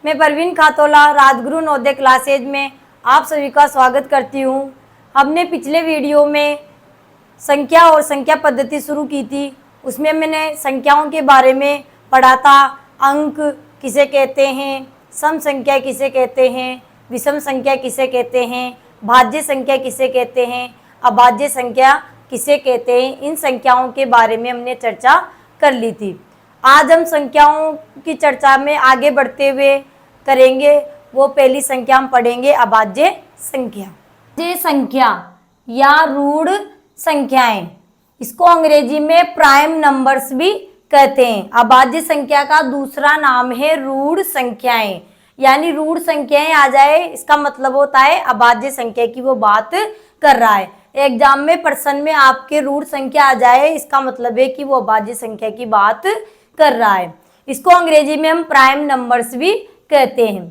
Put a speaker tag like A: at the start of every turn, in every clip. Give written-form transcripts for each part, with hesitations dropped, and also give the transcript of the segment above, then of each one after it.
A: मैं परवीन खातोला राजगुरु नवोदय क्लासेज में आप सभी का स्वागत करती हूँ। हमने पिछले वीडियो में संख्या और संख्या पद्धति शुरू की थी। उसमें मैंने संख्याओं के बारे में पढ़ा था। अंक किसे कहते हैं, सम संख्या किसे कहते हैं, विषम संख्या किसे कहते हैं, भाज्य संख्या किसे कहते हैं, अभाज्य संख्या किसे कहते हैं। इन संख्याओं के बारे में हमने चर्चा कर ली थी। आज हम संख्याओं की चर्चा में आगे बढ़ते हुए करेंगे। वो पहली संख्या हम पढ़ेंगे अभाज्य संख्या। अभाज्य संख्या या रूढ़ संख्याएं, इसको अंग्रेजी में प्राइम नंबर्स भी कहते हैं। अभाज्य संख्या का दूसरा नाम है रूढ़ संख्याएं, यानी रूढ़ संख्याएं आ जाए इसका मतलब होता है अभाज्य संख्या की वो बात कर रहा है। एग्जाम में प्रश्न में आपके रूढ़ संख्या आ जाए इसका मतलब है कि वो अभाज्य संख्या की बात कर रहा है। इसको अंग्रेजी में हम प्राइम नंबर्स भी कहते हैं।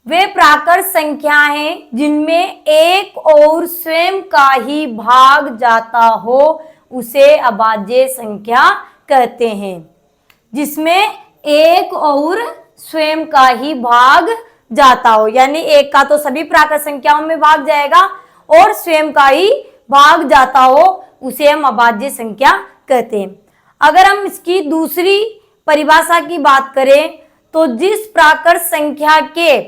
A: वे प्राकृत संख्या हैं जिनमें एक और स्वयं का ही भाग जाता हो, उसे अभाज्य संख्या कहते हैं। जिसमें एक और स्वयं का ही भाग जाता हो, यानी एक का तो सभी प्राकृत संख्याओं में भाग जाएगा और स्वयं का ही भाग जाता हो, उसे हम अभाज्य संख्या कहते हैं। अगर हम इसकी दूसरी परिभाषा की बात करें तो जिस प्राकृत संख्या के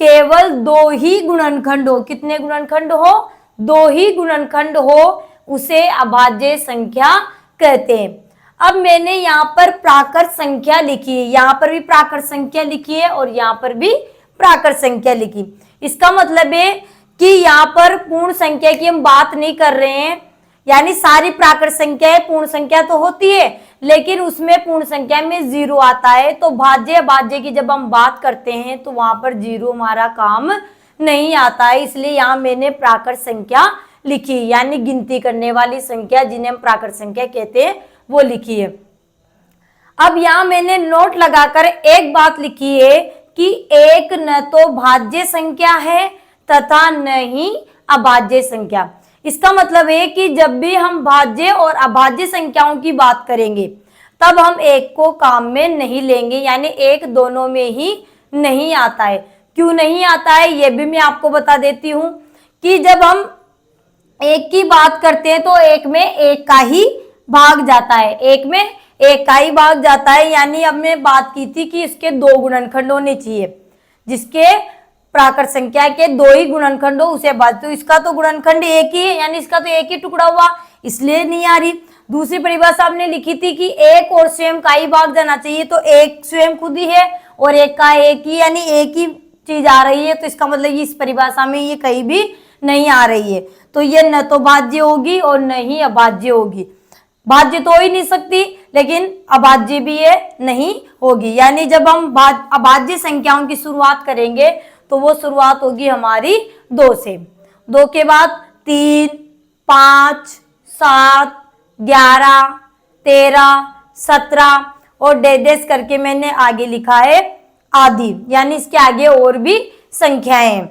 A: केवल दो ही गुणनखंड हो, कितने गुणनखंड हो? दो ही गुणनखंड हो, उसे अभाज्य संख्या कहते हैं। अब मैंने यहाँ पर प्राकृत संख्या लिखी है, यहाँ पर भी प्राकृत संख्या लिखी है और यहाँ पर भी प्राकृत संख्या लिखी। इसका मतलब है कि यहाँ पर पूर्ण संख्या की हम बात नहीं कर रहे हैं, यानी सारी प्राकृत संख्याएं पूर्ण संख्या तो होती है लेकिन उसमें पूर्ण संख्या में जीरो आता है। तो भाज्य अभाज्य की जब हम बात करते हैं तो वहां पर जीरो हमारा काम नहीं आता है, इसलिए यहाँ मैंने प्राकृत संख्या लिखी, यानी गिनती करने वाली संख्या जिन्हें हम प्राकृत संख्या कहते हैं वो लिखी है। अब यहाँ मैंने नोट लगाकर एक बात लिखी है कि एक न तो भाज्य संख्या है तथा न ही अभाज्य संख्या। इसका मतलब है कि जब भी हम भाज्य और अभाज्य संख्याओं की बात करेंगे तब हम एक को काम में नहीं लेंगे, यानी एक दोनों में ही नहीं आता है। क्यों नहीं आता है ये भी मैं आपको बता देती हूँ कि जब हम एक की बात करते हैं तो एक में एक का ही भाग जाता है, एक में एक का ही भाग जाता है। यानी अब मैं बात की थी कि इसके दो गुणनखंड होने चाहिए, जिसके प्राकृत संख्या के दो ही गुणनखंड हो उसे बात, तो इसका तो गुणनखंड एक ही है, यानी इसका तो एक ही टुकड़ा हुआ, इसलिए नहीं आ रही। दूसरी परिभाषा आपने लिखी थी कि एक और स्वयं का ही भाग जाना चाहिए, तो एक स्वयं खुद ही है और एक का एक ही, यानी एक ही चीज आ रही है, तो इसका मतलब इस परिभाषा में ये कहीं भी नहीं आ रही है। तो ये न तो भाज्य होगी और न ही अभाज्य होगी। भाज्य तो हो ही नहीं सकती लेकिन अभाज्य भी ये नहीं होगी। यानी जब हम अभाज्य संख्याओं की शुरुआत करेंगे तो वो शुरुआत होगी हमारी दो से। दो के बाद 3, 5, 7, 11, 13, 17 और डेडेस करके मैंने आगे लिखा है आदि, यानी इसके आगे और भी संख्याएं,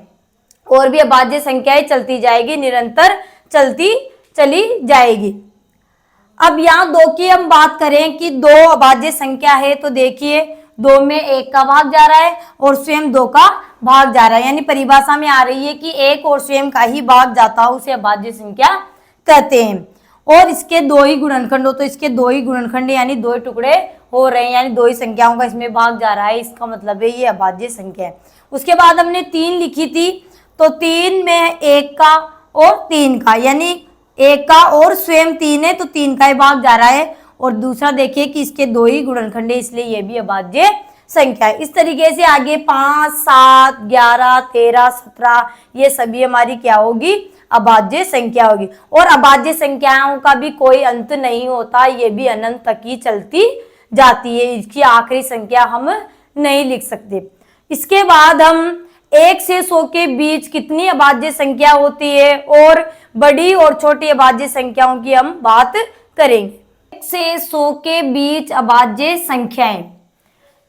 A: और भी अभाज्य संख्याएं चलती जाएगी, निरंतर चलती चली जाएगी। अब यहाँ दो की हम बात करें कि दो अभाज्य संख्या है तो देखिए दो में एक का भाग जा रहा है और स्वयं दो का भाग जा रहा है, यानी परिभाषा में आ रही है कि एक और स्वयं का ही भाग जाता हो उसे अभाज्य संख्या कहते हैं। और इसके दो ही गुणनखंड हो तो इसके दो ही गुणनखंड यानी दो ही टुकड़े हो रहे हैं, यानी दो ही संख्याओं का इसमें भाग जा रहा है, इसका मतलब है ये अभाज्य संख्या है। उसके बाद हमने 3 लिखी थी, तो 3 में एक का और 3 का, यानी एक का और स्वयं 3 है तो 3 का ही भाग जा रहा है। और दूसरा देखिए कि इसके दो ही गुणनखंड है, इसलिए ये भी अभाज्य संख्या है। इस तरीके से आगे 5, 7, 11, 13, 17 ये सभी हमारी क्या होगी? अभाज्य संख्या होगी। और अभाज्य संख्याओं का भी कोई अंत नहीं होता, ये भी अनंत तक ही चलती जाती है, इसकी आखिरी संख्या हम नहीं लिख सकते। इसके बाद हम 1 से 100 के बीच कितनी अभाज्य संख्या होती है और बड़ी और छोटी अभाज्य संख्याओं की हम बात करेंगे। 1 से 100 के बीच अभाज्य संख्याएं,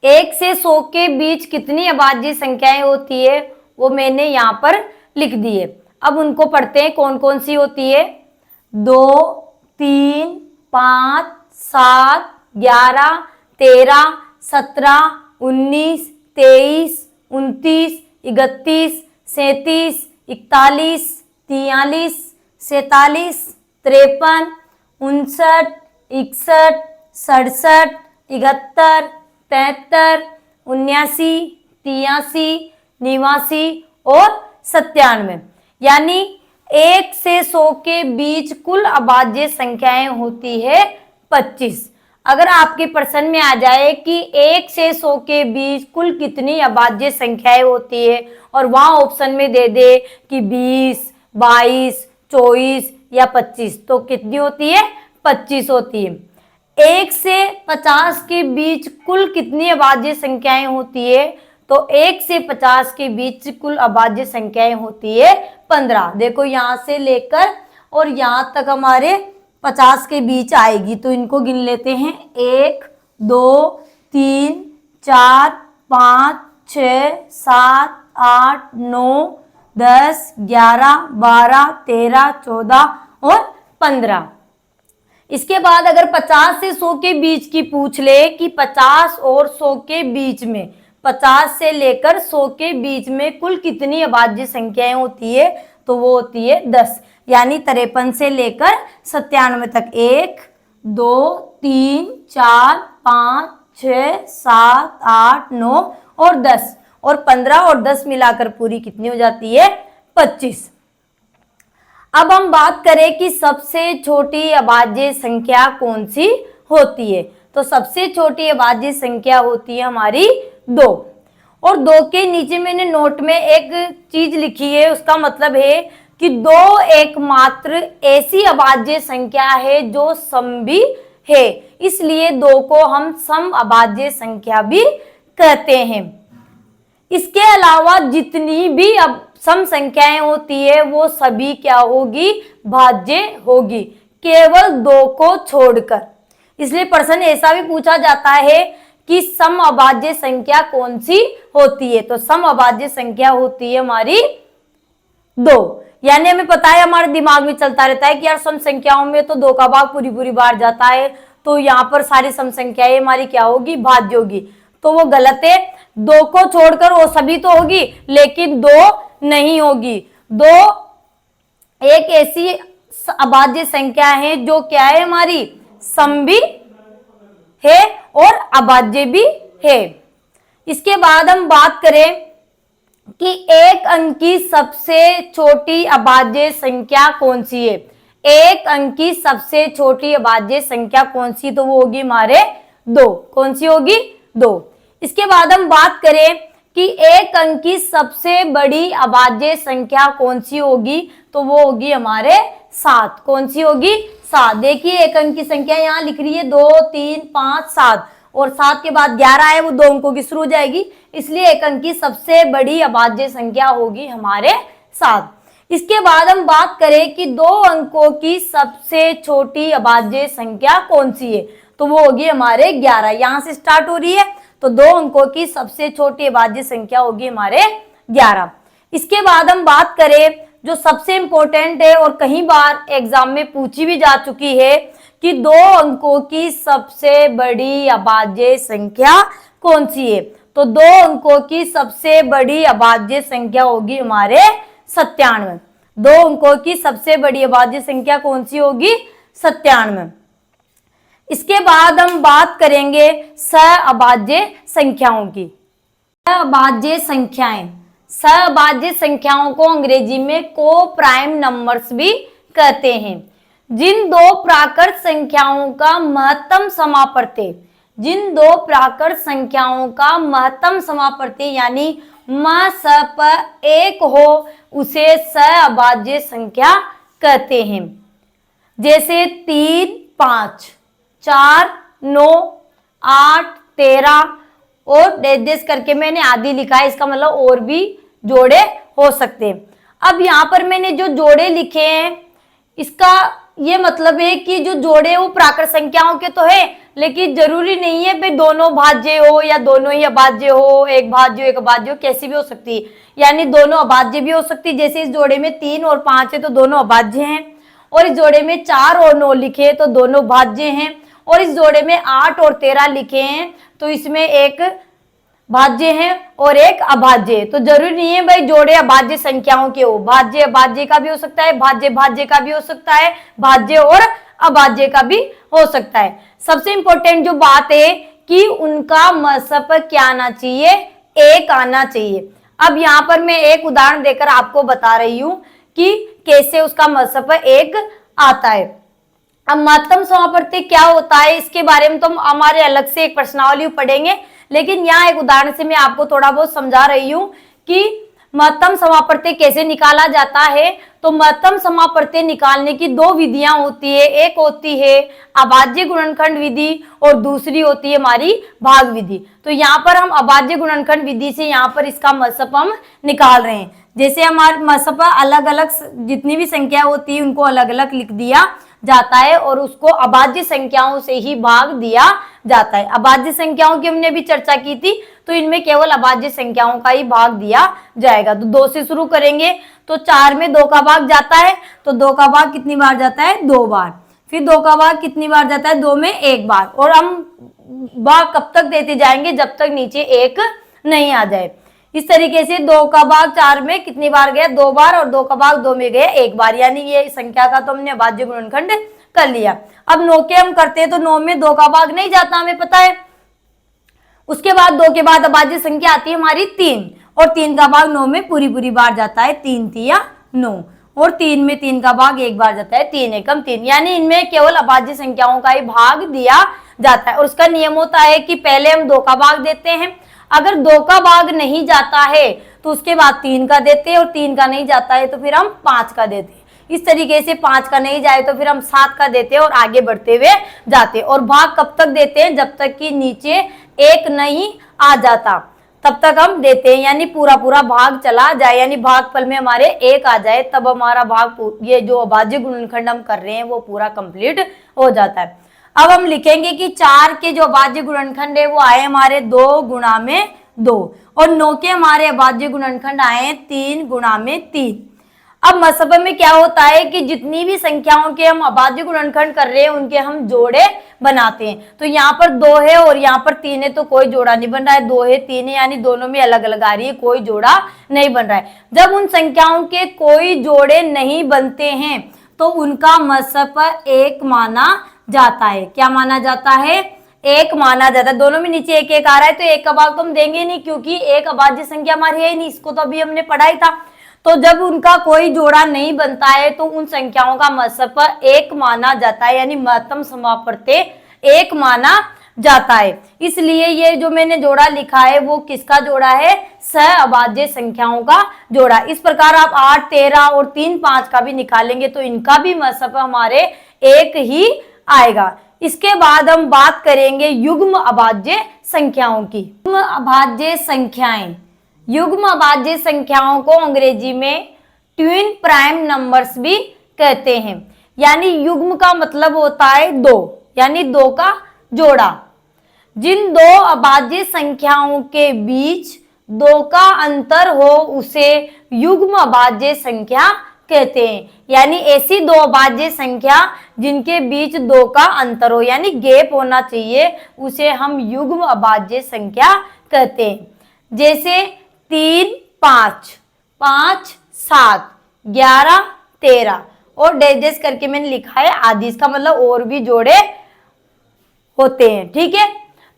A: 1 से 100 के बीच कितनी अभाज्य संख्याएं होती है वो मैंने यहाँ पर लिख दी है। अब उनको पढ़ते हैं कौन कौन सी होती है। 2, 3, 5, 7, 11, 13, 17, 19, 23, 29, 31, 37, 41, 43, 47, 53, 59, 61, 67, 71, 73, 79, 83, 89 और 97। यानी 1 से 100 के बीच कुल अभाज्य संख्याएं होती है 25। अगर आपके प्रश्न में आ जाए कि 1 से 100 के बीच कुल कितनी अभाज्य संख्याएं होती है और वहां ऑप्शन में दे दे कि 20, 22, 24 या 25, तो कितनी होती है? 25 होती है। 1 से 50 के बीच कुल कितनी अभाज्य संख्याएं होती है? तो 1 से 50 के बीच कुल अभाज्य संख्याएं होती है 15। देखो यहां से लेकर और यहां तक हमारे 50 के बीच आएगी, तो इनको गिन लेते हैं। 1, 2, 3, 4, 5, 6, 7, 8, 9, 10, 11, 12, 13, 14 और 15। इसके बाद अगर 50 से 100 के बीच की पूछ ले कि 50 और 100 के बीच में, 50 से लेकर 100 के बीच में कुल कितनी अभाज्य संख्याएं होती है? तो वो होती है 10। यानी 53 से लेकर 97 तक 1, 2, 3, 4, 5, 6, 7, 8, 9 और 10 और 15 और 10 मिलाकर पूरी कितनी हो जाती है? 25। अब हम बात करें कि सबसे छोटी अभाज्य संख्या कौन सी होती है। तो सबसे छोटी अभाज्य संख्या होती है हमारी 2। और 2 के नीचे मैंने नोट में एक चीज लिखी है, उसका मतलब है कि 2 एकमात्र ऐसी अभाज्य संख्या है जो समभी है, इसलिए 2 को हम सम अभाज्य संख्या भी कहते हैं। इसके अलावा जितनी भी अब सम संख्याएं होती है वो सभी क्या होगी? भाज्य होगी, केवल 2 को छोड़कर। इसलिए प्रश्न ऐसा भी पूछा जाता है कि सम अभाज्य संख्या कौन सी होती है? तो सम अभाज्य संख्या होती है हमारी 2। यानी हमें पता है, हमारे दिमाग में चलता रहता है कि यार सम संख्याओं में तो 2 का भाग पूरी बार जाता है, तो यहाँ पर सारी सम संख्याएं हमारी क्या होगी? भाज्य होगी। तो वो गलत है। 2 को छोड़कर वो सभी तो होगी, लेकिन 2 नहीं होगी। 2 एक ऐसी अभाज्य संख्या है जो क्या है? हमारी सम भी है और अभाज्य भी है। इसके बाद हम बात करें कि एक अंक की सबसे छोटी अभाज्य संख्या कौन सी है? एक अंक की सबसे छोटी अभाज्य संख्या कौन सी? तो वो होगी हमारे 2। कौन सी होगी? 2। इसके बाद हम बात करें कि एक अंक की सबसे बड़ी अभाज्य संख्या कौन सी होगी? तो वो होगी हमारे 7। कौन सी होगी? 7। देखिए एक अंक की संख्या यहाँ लिख रही है 2, 3, 5, 7 और 7 के बाद 11 है, वो 2 अंकों की शुरू हो जाएगी, इसलिए एक अंक की सबसे बड़ी अभाज्य संख्या होगी हमारे 7। इसके बाद हम बात करें कि 2 अंकों की सबसे छोटी अभाज्य संख्या कौन सी है? तो वो होगी हमारे 11। यहां से स्टार्ट हो रही है, तो 2 अंकों की सबसे छोटी अभाज्य संख्या होगी हमारे 11। इसके बाद हम बात करें जो सबसे इंपॉर्टेंट है और कई बार एग्जाम में पूछी भी जा चुकी है कि 2 अंकों की सबसे बड़ी अभाज्य संख्या कौन सी है? तो 2 अंकों की सबसे बड़ी अभाज्य संख्या होगी हमारे 97। 2 अंकों की सबसे बड़ी अभाज्य संख्या कौन सी होगी? 97। इसके बाद हम बात करेंगे सहअभाज्य संख्याओं की। सहअभाज्य संख्याएं, सहअभाज्य संख्याओं को अंग्रेजी में को प्राइम नंबर्स भी कहते हैं। जिन 2 प्राकृत संख्याओं का महत्तम समापर्त्य, जिन 2 प्राकृत संख्याओं का महत्तम समापर्त्य यानी म स प 1 हो, उसे सहअभाज्य संख्या कहते हैं। जैसे 3, 5, 4, 9, 8, 13 और डेश करके मैंने आदि लिखा है, इसका मतलब और भी जोड़े हो सकते हैं। अब यहाँ पर मैंने जो जोड़े लिखे हैं, इसका ये मतलब है कि जो जोड़े वो प्राकृत संख्याओं के तो है, लेकिन जरूरी नहीं है भाई दोनों भाज्य हो या दोनों ही अभाज्य हो, एक भाज्य हो एक अभाज्य हो, कैसी भी हो सकती है। यानी दोनों अभाज्य भी हो सकती है। जैसे इस जोड़े में 3 और 5 है तो दोनों अभाज्य हैं, और इस जोड़े में 4 और 9 लिखे तो दोनों भाज्य हैं, और इस जोड़े में 8 और 13 लिखे हैं तो इसमें एक भाज्य हैं और एक अभाज्य है। तो जरूरी नहीं है भाई जोड़े अभाज्य संख्याओं के हो, भाज्य अभाज्य का भी हो सकता है, भाज्य भाज्य का भी हो सकता है, भाज्य और अभाज्य का भी हो सकता है। सबसे इंपॉर्टेंट जो बात है कि उनका मसप क्या आना चाहिए, एक आना चाहिए। अब यहाँ पर मैं एक उदाहरण देकर आपको बता रही हूं कि कैसे उसका मसप एक आता है। अब महत्तम समापवर्ती क्या होता है इसके बारे में तो हम हमारे अलग से एक प्रश्नावली पढ़ेंगे, लेकिन यहाँ एक उदाहरण से मैं आपको थोड़ा बहुत समझा रही हूँ कि महत्तम समापवर्ती कैसे निकाला जाता है। तो महत्तम समापवर्ती निकालने की दो विधियां होती है, एक होती है अभाज्य गुणनखंड विधि और दूसरी होती है हमारी भाग विधि। तो यहाँ पर हम अभाज्य गुणनखंड विधि से यहाँ पर इसका मसप हम निकाल रहे हैं। जैसे हमारे मसप अलग अलग जितनी भी संख्या होती है उनको अलग अलग लिख दिया जाता है और उसको अभाज्य संख्याओं से ही भाग दिया जाता है। अभाज्य संख्याओं की हमने भी चर्चा की थी, तो इनमें केवल अभाज्य संख्याओं का ही भाग दिया जाएगा। तो 2 से शुरू करेंगे तो 4 में 2 का भाग जाता है, तो 2 का भाग कितनी बार जाता है, 2 बार। फिर 2 का भाग कितनी बार जाता है, 2 में 1 बार। और हम भाग कब तक देते जाएंगे, जब तक नीचे 1 नहीं आ जाए। इस तरीके से 2 का भाग 4 में कितनी बार गया, 2 बार, और 2 का भाग 2 में गया 1 बार। यानी ये संख्या का तो हमने अभाज्य गुणनखंड कर लिया। अब 9 के हम करते हैं तो 9 में 2 का भाग नहीं जाता, हमें पता है। उसके बाद 2 के बाद अभाज्य संख्या आती है हमारी 3, और 3 का भाग 9 में पूरी बार जाता है, 3 3 9, और 3 में 3 का भाग 1 बार जाता है, 3 एकम 3। यानी इनमें केवल अभाज्य संख्याओं का ही भाग दिया जाता है। और उसका नियम होता है कि पहले हम 2 का भाग देते हैं, अगर 2 का भाग नहीं जाता है तो उसके बाद 3 का देते हैं, और 3 का नहीं जाता है तो फिर हम 5 का देते हैं। इस तरीके से 5 का नहीं जाए तो फिर हम 7 का देते हैं और आगे बढ़ते हुए जाते हैं। और भाग कब तक देते हैं, जब तक कि नीचे 1 नहीं आ जाता तब तक हम देते हैं। यानी पूरा भाग चला जाए, यानी भागफल में हमारे 1 आ जाए, तब हमारा भाग, ये जो अभाज्य गुणनखंड हम कर रहे हैं वो पूरा कंप्लीट हो जाता है। अब हम लिखेंगे कि 4 के जो अभाज्य गुणनखंड है वो आए हमारे 2 गुणा में 2, और 9 के हमारे अभाज्य गुणनखंड आए 3 गुणा में 3। अब मसब में क्या होता है कि जितनी भी संख्याओं के हम अभाज्य गुणनखंड कर रहे हैं उनके हम जोड़े बनाते हैं। तो यहाँ पर 2 है और यहाँ पर 3 है, तो कोई जोड़ा नहीं बन रहा है। 2 है 3 है, यानी दोनों में अलग अलग आ रही है, कोई जोड़ा नहीं बन रहा है। जब उन संख्याओं के कोई जोड़े नहीं बनते हैं तो उनका मसब 1 माना जाता है। क्या माना जाता है, 1 माना जाता है। दोनों में नीचे 1 1 आ रहा है, तो 1 का भाग तो हम देंगे नहीं, क्योंकि 1 अभाज्य संख्या हमारी है ही नहीं, इसको तो अभी हमने पढ़ा ही था। तो जब उनका कोई जोड़ा नहीं बनता है तो उन संख्याओं का मसब 1 माना जाता है, यानी महत्तम समापवर्ती 1 माना जाता है। इसलिए ये जो मैंने जोड़ा लिखा है वो किसका जोड़ा है, सह अभाज्य संख्याओं का जोड़ा। इस प्रकार आप 8 13 और 3 5 का भी निकालेंगे तो इनका भी मसब हमारे 1 ही आएगा। इसके बाद हम बात करेंगे युग्म अभाज्य संख्याओं की। युग्म अभाज्य संख्याएं, युग्म अभाज्य संख्याओं को अंग्रेजी में ट्विन प्राइम नंबर्स भी कहते हैं। यानी युग्म का मतलब होता है 2, यानी 2 का जोड़ा। जिन 2 अभाज्य संख्याओं के बीच 2 का अंतर हो उसे युग्म अभाज्य संख्या कहते हैं। यानी ऐसी 2 अभाज्य संख्या जिनके बीच 2 का अंतर हो, यानी गैप होना चाहिए, उसे हम युग्म अभाज्य संख्या कहते हैं। जैसे 3 5, 5 7, 11 13, और डैश करके मैंने लिखा है आदि, इसका मतलब और भी जोड़े होते हैं। ठीक है,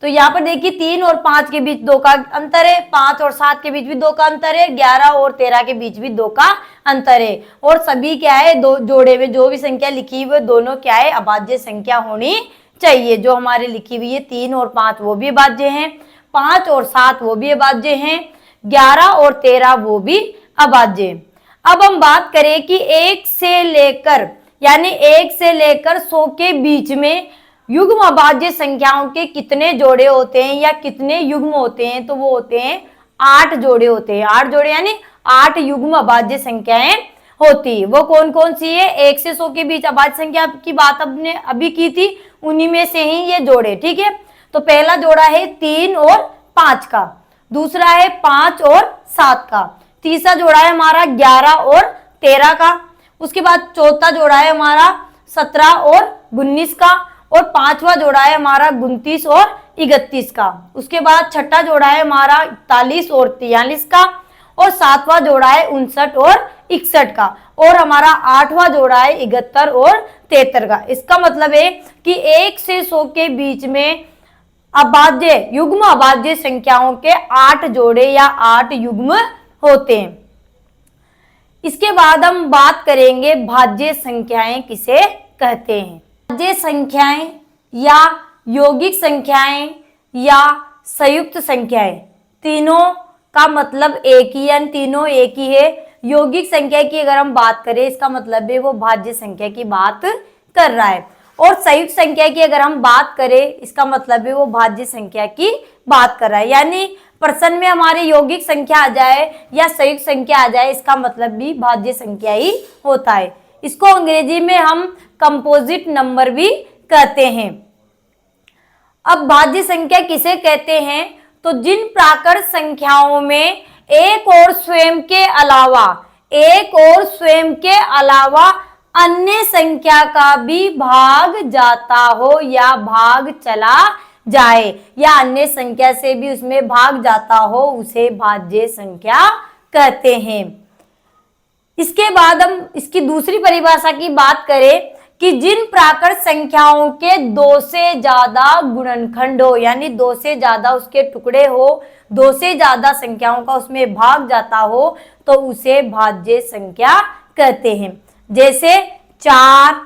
A: तो यहाँ पर देखिए 3 और 5 के बीच 2 का अंतर है, 5 और 7 के बीच भी 2 का अंतर है, 11 और 13 के बीच भी 2 का अंतर है। और सभी क्या है, 2 जोड़े में जो भी संख्या लिखी हुई है दोनों क्या है, अभाज्य संख्या होनी चाहिए। जो हमारे लिखी हुई है 3 और 5 वो भी अभाज्य हैं, 5 और 7 वो भी अभाज्य हैं, 11 और 13 वो भी अभाज्य। अब हम बात करें कि 1 से लेकर, यानी 1 से लेकर 100 के बीच में युग्म अभाज्य संख्याओं के कितने जोड़े होते हैं या कितने युग्म होते हैं, तो वो होते हैं 8 जोड़े होते हैं। 8 जोड़े यानी 8 युग्म अभाज्य संख्याएं होती है। वो कौन कौन सी है, 1 से 100 के बीच अभाज्य संख्या की बात हमने अभी की थी, उन्हीं में से ही ये जोड़े। ठीक है, तो पहला जोड़ा है 3 और 5 का, दूसरा है 5 और 7 का, तीसरा जोड़ा है हमारा 11 और 13 का, उसके बाद चौथा जोड़ा है हमारा 17 और 19 का, और 5वां जोड़ा है हमारा 29 और 31 का। उसके बाद छठा जोड़ा है हमारा 41 और 43 का, और सातवां जोड़ा है 59 और 61 का, और हमारा आठवां जोड़ा है 71 और 73 का। इसका मतलब है कि 1 से 100 के बीच में अभाज्य युग्म अभाज्य संख्याओं के 8 जोड़े या 8 युग्म होते हैं। इसके बाद हम बात करेंगे भाज्य संख्याएं किसे कहते हैं। भाज्य संख्याएं या यौगिक संख्याएं या संयुक्त संख्याएं, तीनों का मतलब एक ही है, तीनों एक ही है। यौगिक संख्या की अगर हम बात करें, इसका मतलब है वो भाज्य संख्या की बात कर रहा है, और संयुक्त संख्या की अगर हम बात करें, इसका मतलब है वो भाज्य संख्या की बात कर रहा है। यानी प्रश्न में हमारे यौगिक संख्या आ जाए या संयुक्त संख्या आ जाए, इसका मतलब भी भाज्य संख्या ही होता है। इसको अंग्रेजी में हम कंपोजिट नंबर भी कहते हैं। अब भाज्य संख्या किसे कहते हैं, तो जिन प्राकृत संख्याओं में एक और स्वयं के अलावा अन्य संख्या का भी भाग जाता हो या भाग चला जाए, या अन्य संख्या से भी उसमें भाग जाता हो, उसे भाज्य संख्या कहते हैं। इसके बाद हम इसकी दूसरी परिभाषा की बात करें कि जिन प्राकृत संख्याओं के 2 से ज्यादा गुणनखंड हो, यानी 2 से ज्यादा उसके टुकड़े हो, 2 से ज्यादा संख्याओं का उसमें भाग जाता हो, तो उसे भाज्य संख्या कहते हैं। जैसे 4,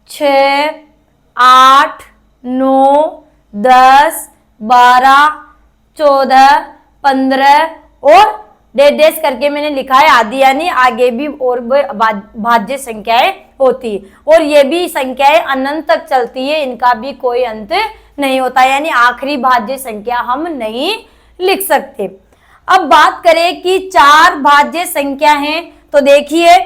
A: 6, 8, 9, 10, 12, 14, 15 और डेढ़ करके मैंने लिखा है आदि, यानी आगे भी और भाज्य संख्याएं होती है, और ये भी संख्याएं अनंत तक चलती है, इनका भी कोई अंत नहीं होता, यानी आखिरी भाज्य संख्या हम नहीं लिख सकते। अब बात करें कि 4 भाज्य संख्या हैं, तो देखिए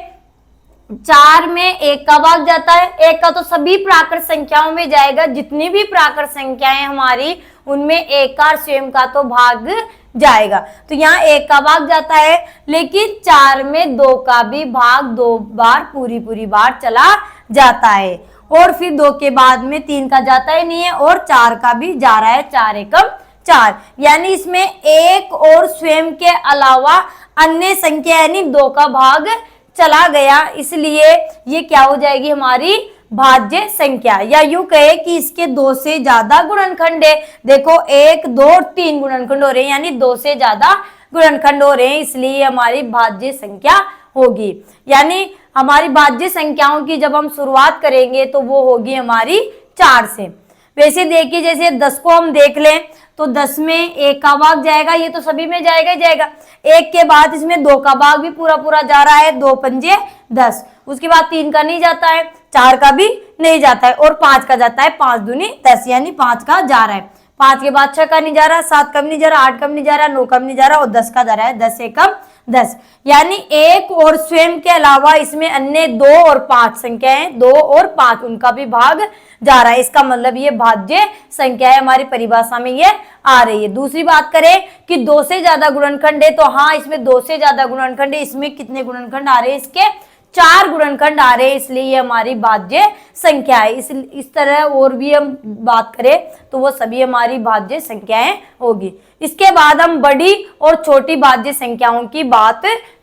A: 4 में 1 का भाग जाता है, 1 का तो सभी प्राकृत संख्याओं में जाएगा, जितनी भी प्राकृत संख्याएं हमारी उनमें 1 का स्वयं का तो भाग जाएगा, तो यहाँ 1 का भाग जाता है, लेकिन 4 में 2 का भी भाग 2 बार पूरी बार चला जाता है, और फिर 2 के बाद में 3 का जाता ही नहीं है, और 4 का भी जा रहा है, 4 एकम 4, यानी इसमें 1 और स्वयं के अलावा अन्य संख्या यानी 2 का भाग चला गया, इसलिए ये क्या हो जाएगी हमारी भाज्य संख्या। या यूं कहे कि इसके 2 से ज्यादा गुणनखंड है, देखो 1, 2 और 3 गुणनखंड हो रहे हैं, यानी 2 से ज्यादा गुणनखंड हो रहे हैं, इसलिए हमारी भाज्य संख्या होगी। यानी हमारी भाज्य संख्याओं की जब हम शुरुआत करेंगे तो वो होगी हमारी 4 से। वैसे देखिए जैसे 10 को हम देख लें तो 10 में 1 का भाग जाएगा, ये तो सभी में जाएगा ही जाएगा, 1 के बाद इसमें 2 का भाग भी पूरा जा रहा है, 2 पंजे 10, उसके बाद 3 का नहीं जाता है, 4 का भी नहीं जाता है, और 5 का जाता है, 5 दूनी 10, यानी 5 का जा रहा है, 5 के बाद 6 का नहीं जा रहा, 7 का भी नहीं जा रहा, 8 का भी नहीं जा रहा, 9 का भी नहीं जा रहा, और 10 का जा रहा है, 10 एकम 10, यानी 1 और स्वयं के अलावा इसमें अन्य 2 और 5 संख्याएं, 2 और 5 उनका भी भाग जा रहा है, इसका मतलब ये भाज्य संख्या है, हमारी परिभाषा में ये आ रही है। दूसरी बात करें कि 2 से ज्यादा गुणनखंड है, तो हाँ इसमें 2 से ज्यादा गुणनखंड है, इसमें कितने गुणनखंड आ रहे हैं, इसके 4 गुणनखंड आ रहे हैं, इसलिए ये हमारी भाज्य संख्या है। इस तरह और भी हम बात करें तो वो सभी हमारी भाज्य संख्याएं होगी। इसके बाद हम बड़ी और छोटी भाज्य संख्याओं की बात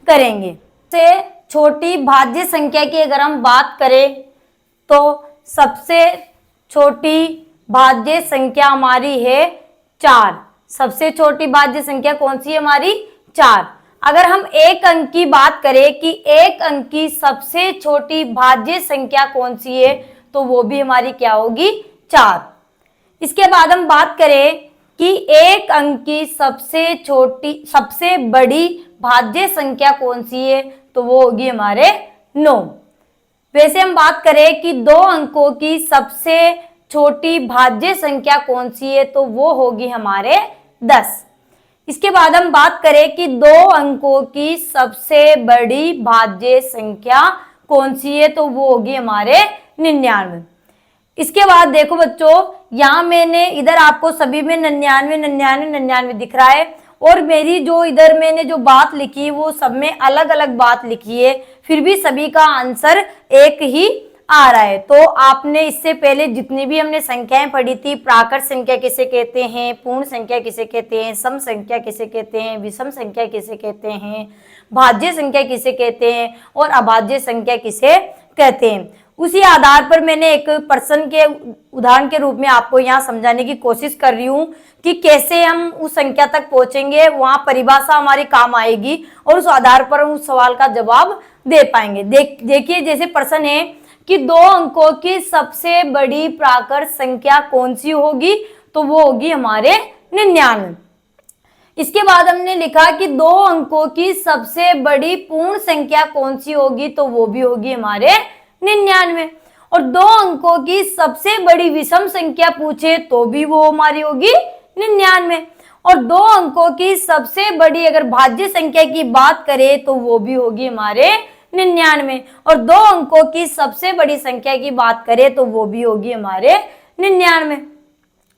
A: करेंगे। से छोटी भाज्य संख्या की अगर हम बात करें तो सबसे छोटी भाज्य संख्या हमारी है 4। सबसे छोटी भाज्य संख्या कौन सी है हमारी? 4। अगर हम एक अंक की बात करें कि एक अंक की सबसे छोटी भाज्य संख्या कौन सी है, तो वो भी हमारी क्या होगी? 4। इसके बाद हम बात करें कि एक अंक की सबसे बड़ी भाज्य संख्या कौन सी है, तो वो होगी हमारे 9। वैसे हम बात करें कि 2 अंकों की सबसे छोटी भाज्य संख्या कौन सी है, तो वो होगी हमारे 10। इसके बाद हम बात करें कि 2 अंकों की सबसे बड़ी भाज्य संख्या कौन सी है, तो वो होगी हमारे 99। इसके बाद देखो बच्चों, यहाँ मैंने इधर आपको सभी में 99 दिख रहा है, और मेरी जो इधर मैंने जो बात लिखी वो सब में अलग अलग बात लिखी है, फिर भी सभी का आंसर एक ही आ रहा है। तो आपने इससे पहले जितनी भी हमने संख्याएं पढ़ी थी, प्राकृत संख्या किसे कहते हैं, पूर्ण संख्या किसे कहते हैं, सम संख्या किसे कहते हैं, विषम संख्या किसे कहते हैं, भाज्य संख्या किसे कहते हैं और अभाज्य संख्या किसे कहते हैं, उसी आधार पर मैंने एक प्रश्न के उदाहरण के रूप में आपको यहाँ समझाने की कोशिश कर रही हूँ कि कैसे हम उस संख्या तक पहुंचेंगे, वहां परिभाषा हमारी काम आएगी और उस आधार पर हम उस सवाल का जवाब दे पाएंगे। देखिए जैसे प्रश्न है कि 2 अंकों की सबसे बड़ी प्राकृत संख्या कौन सी होगी, तो वो होगी हमारे 99। इसके बाद हमने लिखा कि 2 अंकों की सबसे बड़ी पूर्ण संख्या कौन सी होगी, तो वो भी होगी हमारे 99। और 2 अंकों की सबसे बड़ी विषम संख्या पूछे तो भी वो हमारी होगी 99। और 2 अंकों की सबसे बड़ी अगर भाज्य संख्या की बात करें तो वो भी होगी हमारे 99। और 2 अंकों की सबसे बड़ी संख्या की बात करें तो वो भी होगी हमारे 99।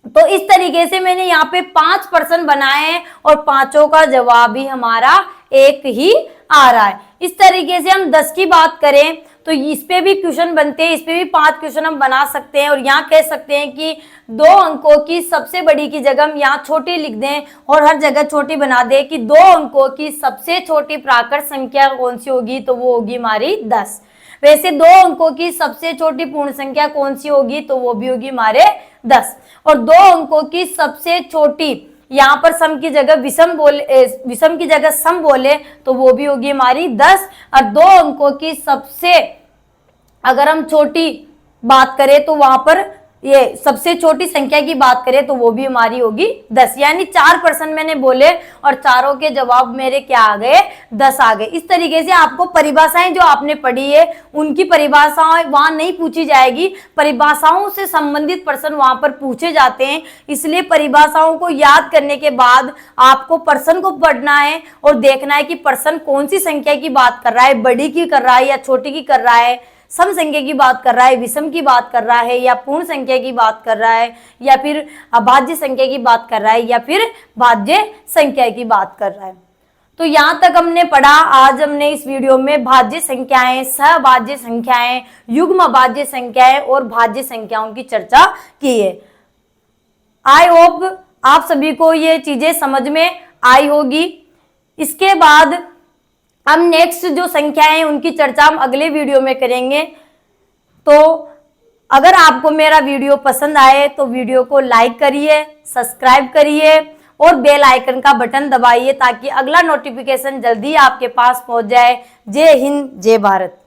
A: तो इस तरीके से मैंने यहाँ पे 5 प्रश्न बनाए हैं और पांचों का जवाब ही हमारा एक ही आ रहा है। इस तरीके से हम 10 की बात करें तो इस पे भी क्वेश्चन बनते हैं, इस पे भी 5 क्वेश्चन हम बना सकते हैं। और यहाँ कह सकते हैं कि 2 अंकों की सबसे बड़ी की जगह हम यहाँ छोटी लिख दें और हर जगह छोटी बना दें कि 2 अंकों की सबसे छोटी प्राकृत संख्या कौन सी होगी, तो वो होगी हमारी 10। वैसे 2 अंकों की सबसे छोटी पूर्ण संख्या कौन सी होगी, तो वो भी होगी हमारे 10। और 2 अंकों की सबसे छोटी, यहाँ पर सम की जगह विषम की जगह सम बोले तो वो भी होगी हमारी 10। और 2 अंकों की सबसे अगर हम छोटी बात करें तो वहां पर ये सबसे छोटी संख्या की बात करें तो वो भी हमारी होगी 10। यानी 4 प्रश्न मैंने बोले और चारों के जवाब मेरे क्या आ गए, 10 आ गए। इस तरीके से आपको परिभाषाएं जो आपने पढ़ी है उनकी परिभाषाएं वहां नहीं पूछी जाएगी, परिभाषाओं से संबंधित प्रश्न वहां पर पूछे जाते हैं। इसलिए परिभाषाओं को याद करने के बाद आपको प्रश्न को पढ़ना है और देखना है कि प्रश्न कौन सी संख्या की बात कर रहा है, बड़ी की कर रहा है या छोटी की कर रहा है, सम संख्या की बात कर रहा है, विषम की बात कर रहा है या पूर्ण संख्या की बात कर रहा है या फिर अभाज्य संख्या की बात कर रहा है या फिर भाज्य संख्या की बात कर रहा है। तो यहाँ तक हमने पढ़ा। आज हमने इस वीडियो में भाज्य संख्याएं, सहभाज्य संख्याएं, युग्म भाज्य संख्याएं और भाज्य संख्याओं की चर्चा की है। आई होप आप सभी को ये चीजें समझ में आई होगी। इसके बाद हम नेक्स्ट जो संख्याएं हैं उनकी चर्चा हम अगले वीडियो में करेंगे। तो अगर आपको मेरा वीडियो पसंद आए तो वीडियो को लाइक करिए, सब्सक्राइब करिए और बेल आइकन का बटन दबाइए ताकि अगला नोटिफिकेशन जल्दी आपके पास पहुंच जाए। जय हिंद, जय भारत।